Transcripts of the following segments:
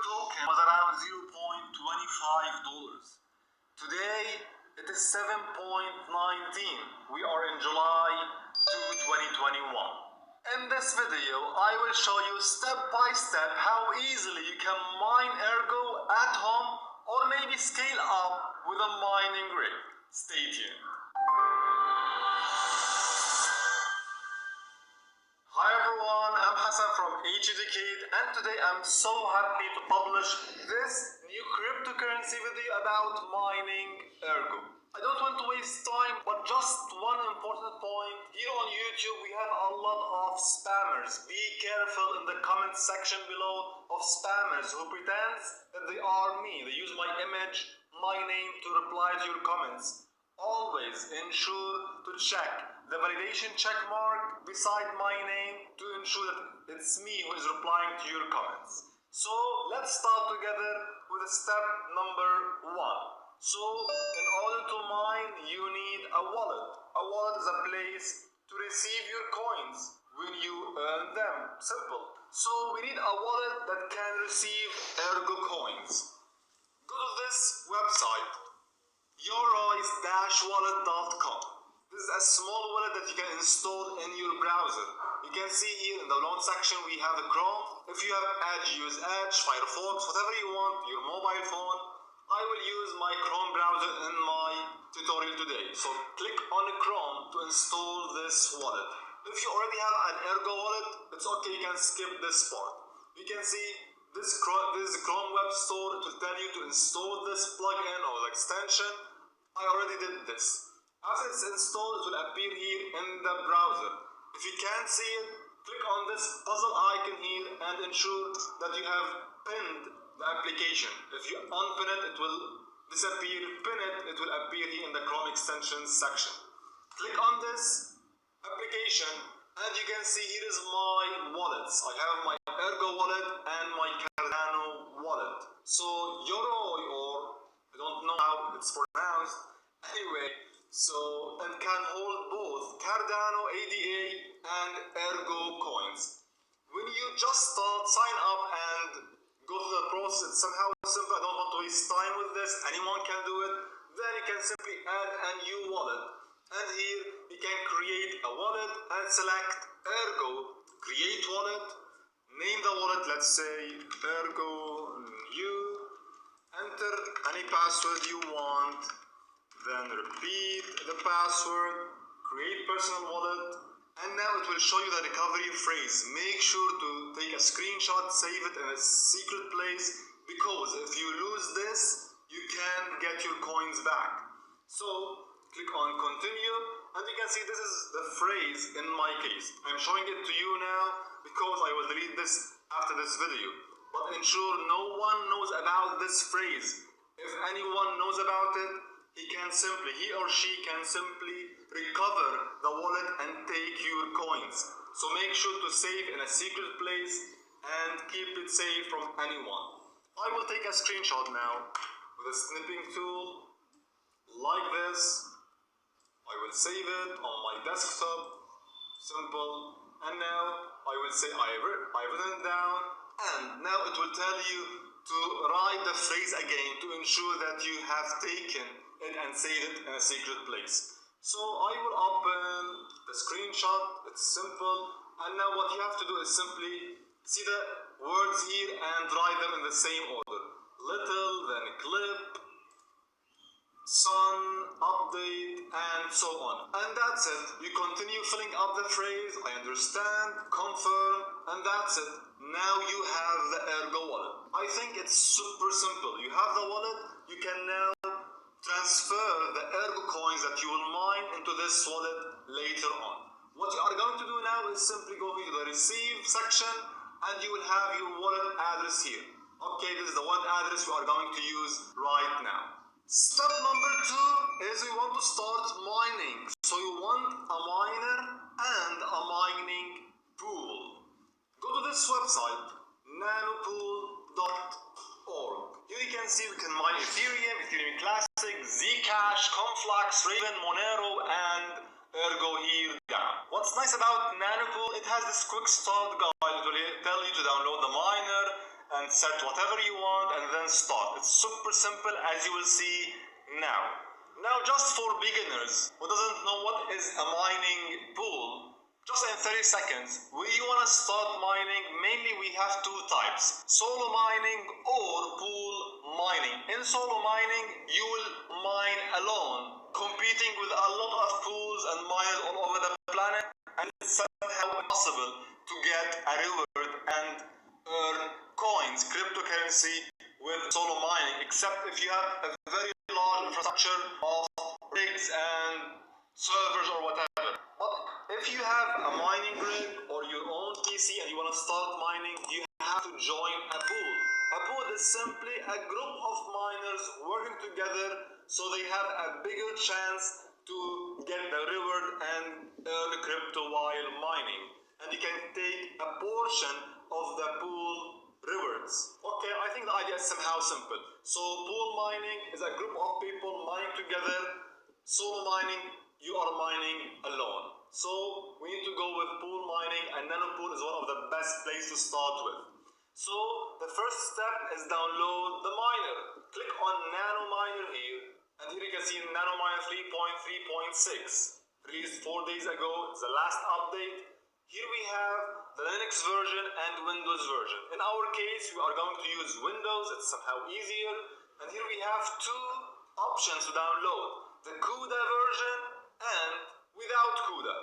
token was around $0.25. Today, it is 7.19. We are in July 2021. In this video, I will show you step by step how easily you can mine ERGO at home or maybe scale up with a mining rig. Stay tuned. Hi everyone, I'm Hassan from Z-zeetech, and today I'm so happy to publish this new cryptocurrency video about mining ERGO. I don't want to waste time, but just one important point. Here on YouTube we have a lot of spammers. Be careful in the comment section below of spammers who pretend that they are me. They use my image, my name to reply to your comments. Always ensure to check the validation check mark beside my name to ensure that it's me who is replying to your comments. So let's start together with step number 1. So in order to mine, you need a wallet. A wallet is a place to receive your coins when you earn them. Simple. So we need a wallet that can receive ERGO coins. Go to this website, Wallet.com. This is a small wallet that you can install in your browser. You can see here in the download section we have a Chrome. If you have Edge, use Edge, Firefox, whatever you want, your mobile phone. I will use my Chrome browser in my tutorial today. So click on Chrome to install this wallet. If you already have an ERGO wallet, it's okay, you can skip this part. You can see this Chrome web store. It will tell you to install this plugin or extension. I already did this. After it's installed, it will appear here in the browser. If you can't see it, click on this puzzle icon here and ensure that you have pinned the application. If you unpin it, it will disappear. Pin it, it will appear here in the Chrome extensions section. Click on this application and you can see here is my wallets. I have my ERGO wallet and my Cardano wallet. So Yoroi, or I don't know how it's pronounced. Anyway, so and can hold both Cardano ADA and ERGO coins. When you just start, sign up and go through the process. It's somehow simple. I don't want to waste time with this. Anyone can do it. Then you can simply add a new wallet. And here you can create a wallet and select ERGO. Create wallet. Name the wallet. Let's say ERGO new. Enter any password you want. Then repeat the password, create personal wallet, and now it will show you the recovery phrase. Make sure to take a screenshot, save it in a secret place, because if you lose this, you can get your coins back. So click on continue, and you can see this is the phrase in my case. I'm showing it to you now because I will delete this after this video. But ensure no one knows about this phrase. If anyone knows about it, he or she can simply recover the wallet and take your coins. So make sure to save in a secret place and keep it safe from anyone. I will take a screenshot now with a snipping tool like this. I will save it on my desktop. Simple. And now I will say I've written it down, and now it will tell you to write the phrase again to ensure that you have taken it and save it in a secret place. So I will open the screenshot. It's simple, and now what you have to do is simply see the words here and write them in the same order. Little, then clip, sun, update, and so on. And that's it. You continue filling up the phrase, I understand, confirm, and that's it. Now you have the ERGO wallet. I think it's super simple. You have the wallet, you can now transfer the ERGO coins that you will mine into this wallet later on. What you are going to do now is simply go here to the receive section and you will have your wallet address here. Okay, this is the wallet address we are going to use right now. Step number 2 is we want to start mining. So you want a miner and a mining pool. Go to this website, nanopool.org. Here you can see we can mine Ethereum, Ethereum Classic, Zcash, Conflux, Raven, Monero, and ERGO here down. What's nice about Nanopool, it has this quick start guide. It will tell you to download the miner and and set whatever you want and then start. It's super simple, as you will see now. Now, just for beginners who doesn't know what is a mining pool, just in 30 seconds, when you want to start mining, mainly we have two types: solo mining or pool mining. In solo mining, you will mine alone, competing with a lot of pools and miners all over the planet, and it's somehow impossible to get a reward and earn coins, cryptocurrency, with solo mining, except if you have a very large infrastructure of rigs and servers or whatever. But if you have a mining rig or your own PC and you want to start mining, you have to join a pool. A pool is simply a group of miners working together, so they have a bigger chance to get the reward and earn crypto while mining. And you can take a portion of the pool rewards. Okay, I think the idea is somehow simple. So pool mining is a group of people mining together. Solo mining, you are mining alone. So we need to go with pool mining, and nanopool is one of the best places to start with. So the first step is download the miner. Click on nano miner here, and here you can see nano miner 3.3.6, released 4 days ago. It's the last update. Here we have the Linux version and Windows version. In our case, we are going to use Windows. It's somehow easier. And here we have two options to download: the CUDA version and without CUDA.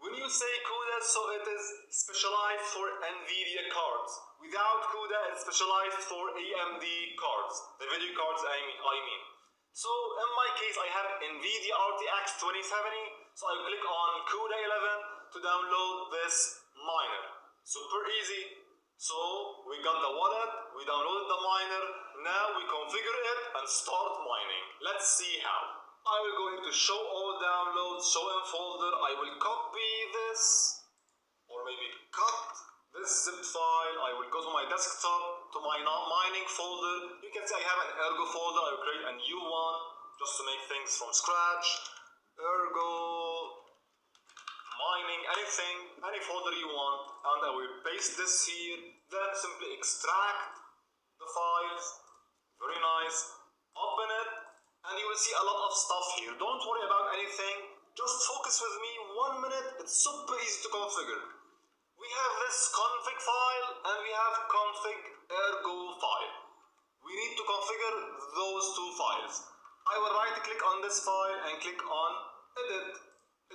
When you say CUDA, so it is specialized for NVIDIA cards. Without CUDA, it's specialized for AMD cards, the video cards I mean. So in my case, I have NVIDIA RTX 2070, so I click on CUDA 11 to download this miner. Super easy. So we got the wallet, we downloaded the miner, now we configure it and start mining. Let's see how. I will go into show all downloads, show in folder. I will copy this, or maybe cut this zip file. I will go to my desktop, to my mining folder. You can see I have an ERGO folder. I will create a new one just to make things from scratch. ERGO, mining, anything, any folder you want, and I will paste this here. Then simply extract the files. Very nice. Open it. And you will see a lot of stuff here. Don't worry about anything. Just focus with me 1 minute. It's super easy to configure. We have this config file and we have config ergo file. We need to configure those two files. I will right click on this file and click on edit.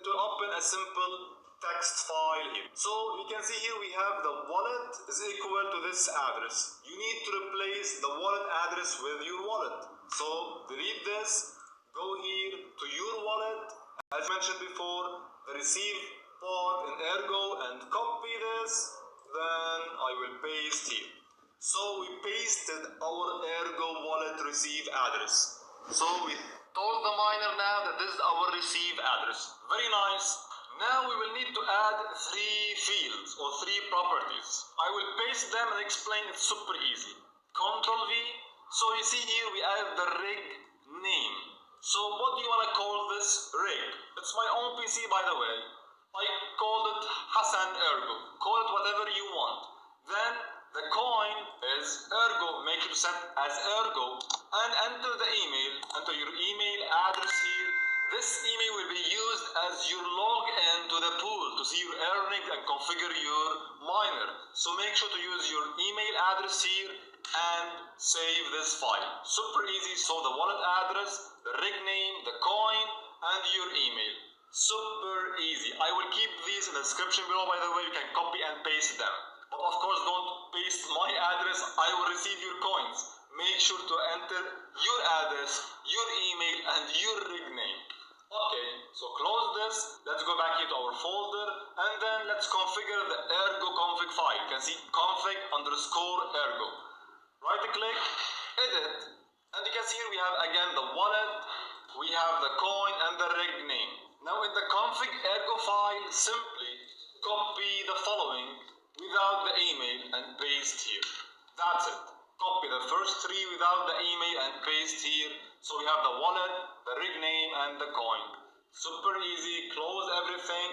It will open a simple text file here. So you can see here we have the wallet is equal to this address. You need to replace the wallet address with your wallet. So delete this, go here to your wallet, as mentioned before, the receive part in Ergo, and copy this, then I will paste here. So we pasted our Ergo wallet receive address. So we told the miner now that this is our receive address. Very nice. Now we will need to add 3 fields or 3 properties. I will paste them and explain it super easy. Ctrl V. So you see here we add the rig name. So what do you want to call this rig? It's my own PC, by the way. I called it Hassan Ergo. Call it whatever you want. Then the coin is Ergo. Make it set as Ergo and enter the email. Enter your email address here. This email will be used as your login to the pool to see your earnings and configure your miner. So make sure to use your email address here and save this file. Super easy. So the wallet address, the rig name, the coin, and your email. Super easy. I will keep these in the description below, by the way. You can copy and paste them. But of course, don't paste my address. I will receive your coins. Make sure to enter your address, your email, and your rig name. Okay, so close this. Let's go back here to our folder, and then let's configure the ergo config file. You can see config_ergo. Right click, edit, and you can see here we have again the wallet, we have the coin, and the rig name. Now in the config ergo file, simply copy the following without the email and paste here. That's it. Copy the first 3 without the email and paste here. So we have the wallet, the rig name, and the coin. Super easy. Close everything,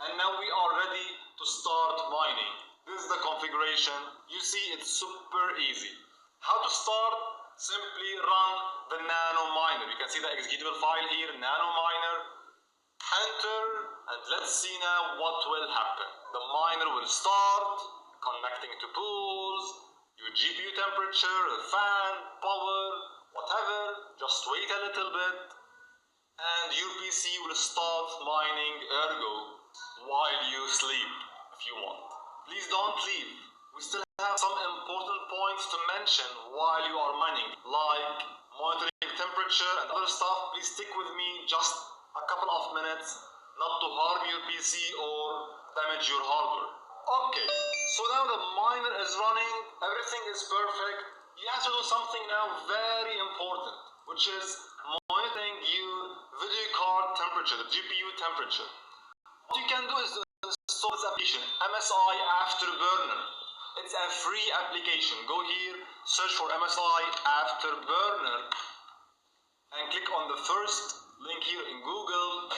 and now we are ready to start mining. This is the configuration. You see, it's super easy. How to start? Simply run the nano miner. You can see the executable file here, nano miner. Enter, and let's see now what will happen. The miner will start connecting to pools, your GPU temperature, the fan, power, whatever. Just wait a little bit, and your PC will start mining ERGO while you sleep if you want. Please don't leave. We still have some important points to mention while you are mining, like monitoring temperature and other stuff. Please stick with me just a couple of minutes, not to harm your PC or damage your hardware. Okay, so now the miner is running, everything is perfect. You have to do something now very important, which is monitoring your video card temperature, the GPU temperature. What you can do is install this application, MSI Afterburner. It's a free application. Go here, search for MSI Afterburner, and click on the first link here in Google.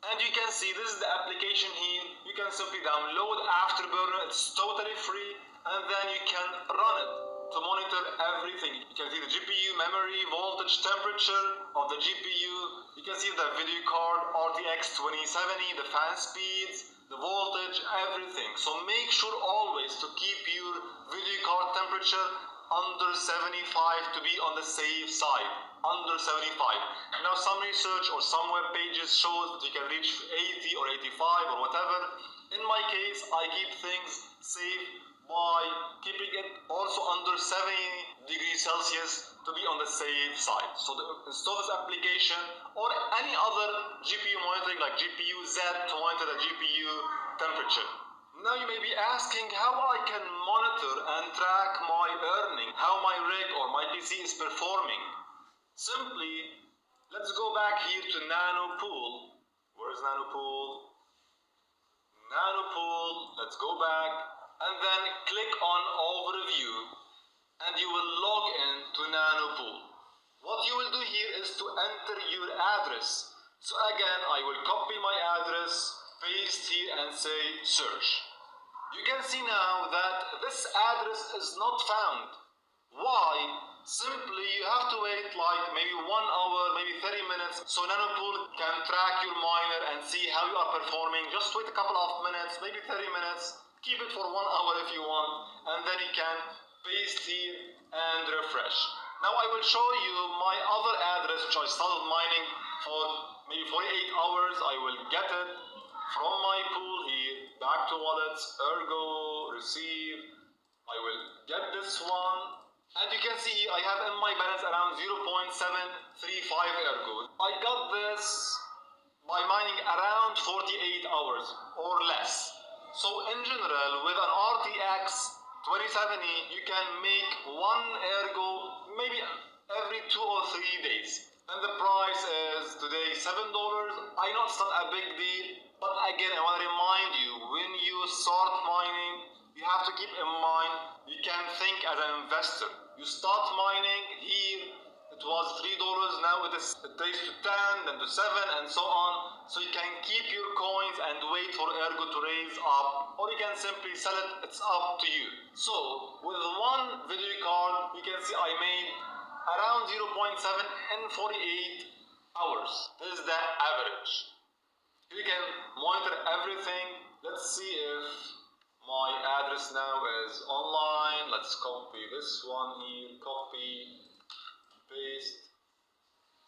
And you can see this is the application here. You can simply download Afterburner. It's totally free, and then you can run it to monitor everything. You can see the GPU, memory, voltage, temperature of the GPU. You can see the video card, RTX 2070, the fan speeds, the voltage, everything. So make sure always to keep your video card temperature under 75 to be on the safe side. Under 75. Now some research or some web pages shows that you can reach 80 or 85 or whatever. In my case, I keep things safe by keeping it also under 70 degrees Celsius to be on the safe side. So install this application or any other GPU monitoring like GPU Z to monitor the GPU temperature. Now you may be asking how I can monitor and track my earning, how my rig or my PC is performing. Simply, let's go back here to Nano Pool. Where's Nano Pool? Nano Pool, let's go back and then click on Overview and you will log in to Nano Pool. What you will do here is to enter your address. So again, I will copy my address, paste here and say search. You can see now that this address is not found. Why? Simply you have to wait like maybe 1 hour, maybe 30 minutes so Nanopool can track your miner and see how you are performing. Just wait a couple of minutes, maybe 30 minutes. Keep it for 1 hour if you want, and then you can paste here and refresh. Now I will show you my other address which I started mining for maybe 48 hours. I will get it from my pool here, back to wallets, ERGO, receive. I will get this one. And you can see I have in my balance around 0.735 ERGO. I got this by mining around 48 hours or less. So in general, with an RTX 2070, you can make 1 ERGO maybe every 2 or 3 days. And the price is today $7. I know it's not a big deal, but again, I want to remind you, when you start mining, you have to keep in mind, you can think as an investor. You start mining here, it was $3, now it raised to 10, then to 7, and so on. So you can keep your coins and wait for ERGO to raise up, or you can simply sell it, it's up to you. So with one video card, you can see I made around 0.7 in 48 hours. This is the average. You can monitor everything. Let's see if my address now is online. Let's copy this one here, copy, paste.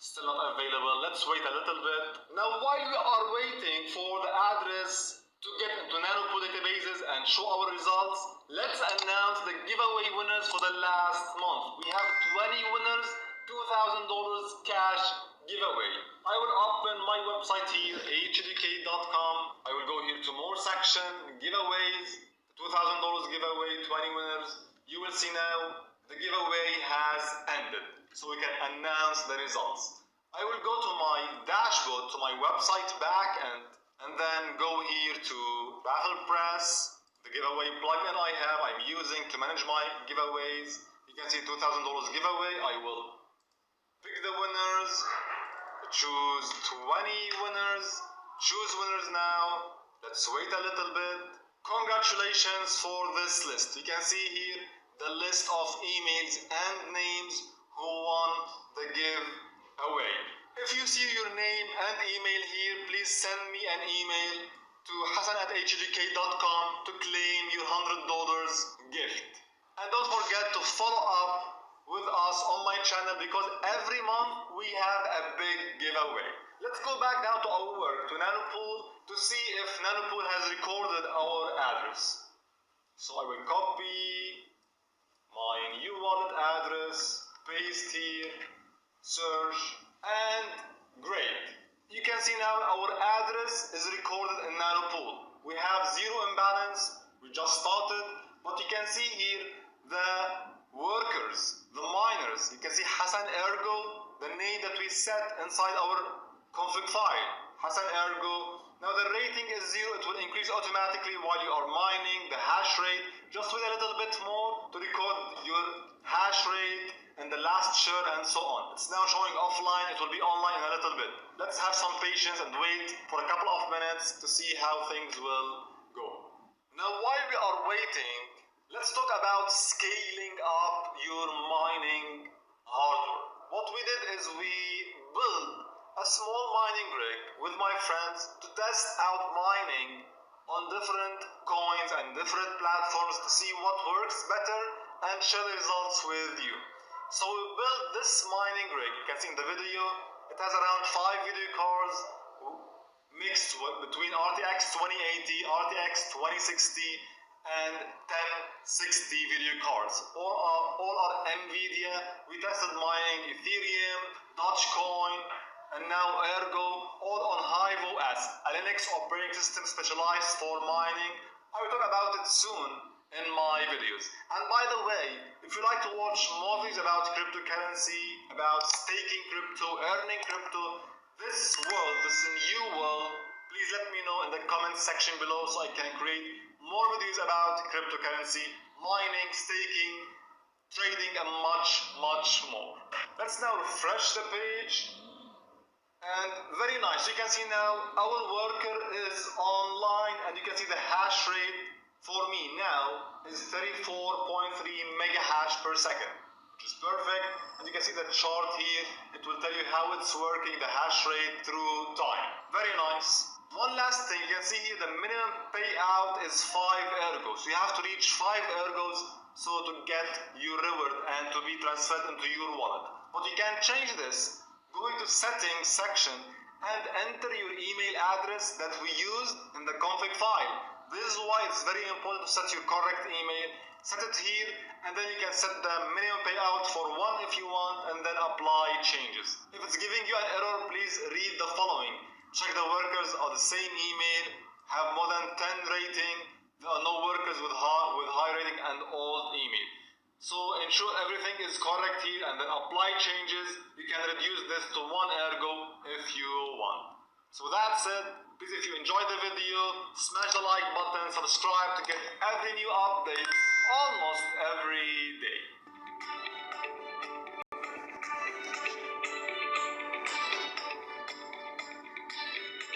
Still not available. Let's wait a little bit. Now while we are waiting for the address to get into Nanopool databases and show our results, let's announce the giveaway winners for the last month. We have 20 winners, $2,000 cash giveaway. I will open my website here, heducate.com. I will go here to more section, giveaways, $2,000 giveaway, 20 winners. You will see now the giveaway has ended, so we can announce the results. I will go to my dashboard, to my website back end, and then go here to Raffle Press, the giveaway plugin I'm using to manage my giveaways. You can see $2,000 giveaway. I will pick the winners, choose 20 winners, choose winners now. Let's wait a little bit. Congratulations for this list. You can see here the list of emails and names who won the giveaway. If you see your name and email here, please send me an email to hassan@hedk.com to claim your $100 gift. And don't forget to follow up with us on my channel because every month we have a big giveaway. Let's go back now to our work, to Nanopool, to see if Nanopool has recorded our address. So I will copy my new wallet address, paste here, search, and great. You can see now our address is recorded in Nanopool. We have zero imbalance, we just started, but you can see here the workers, the miners. You can see Hassan ERGO, the name that we set inside our config file, Hassan ERGO. Now the rating is 0, it will increase automatically while you are mining. The hash rate, just wait a little bit more to record your hash rate and the last share and so on. It's now showing offline, it will be online in a little bit. Let's have some patience and wait for a couple of minutes to see how things will go. Now while we are waiting, let's talk about scaling up your mining hardware. What we did is we built a small mining rig with my friends to test out mining on different coins and different platforms to see what works better and share the results with you. So we built this mining rig. You can see in the video, it has around 5 video cards mixed between RTX 2080, RTX 2060 and 1060 video cards. All are NVIDIA. We tested mining Ethereum, Dogecoin, and now ERGO, all on HiveOS, a Linux operating system specialized for mining. I will talk about it soon in my videos. And by the way, if you like to watch more videos about cryptocurrency, about staking crypto, earning crypto, this new world, please let me know in the comment section below so I can create more videos about cryptocurrency, mining, staking, trading, and much more. Let's now refresh the page. And very nice, you can see now our worker is online and you can see the hash rate for me now is 34.3 mega hash per second, which is perfect. And you can see the chart here, it will tell you how it's working, the hash rate through time. Very nice. One last thing, you can see here the minimum payout is 5 ERGOs. So you have to reach 5 ERGOs so to get your reward and to be transferred into your wallet. But you can change this. Go into settings section and enter your email address that we used in the config file. This is why it's very important to set your correct email. Set it here and then you can set the minimum payout for 1 if you want and then apply changes. If it's giving you an error, please read the following. Check the workers are the same email, have more than 10 rating, there are no workers with high rating and old email. So ensure everything is correct here and then apply changes. You can reduce this to 1 ERGO if you want. So that's it. Please, if you enjoyed the video, smash the like button, subscribe to get every new update almost every day.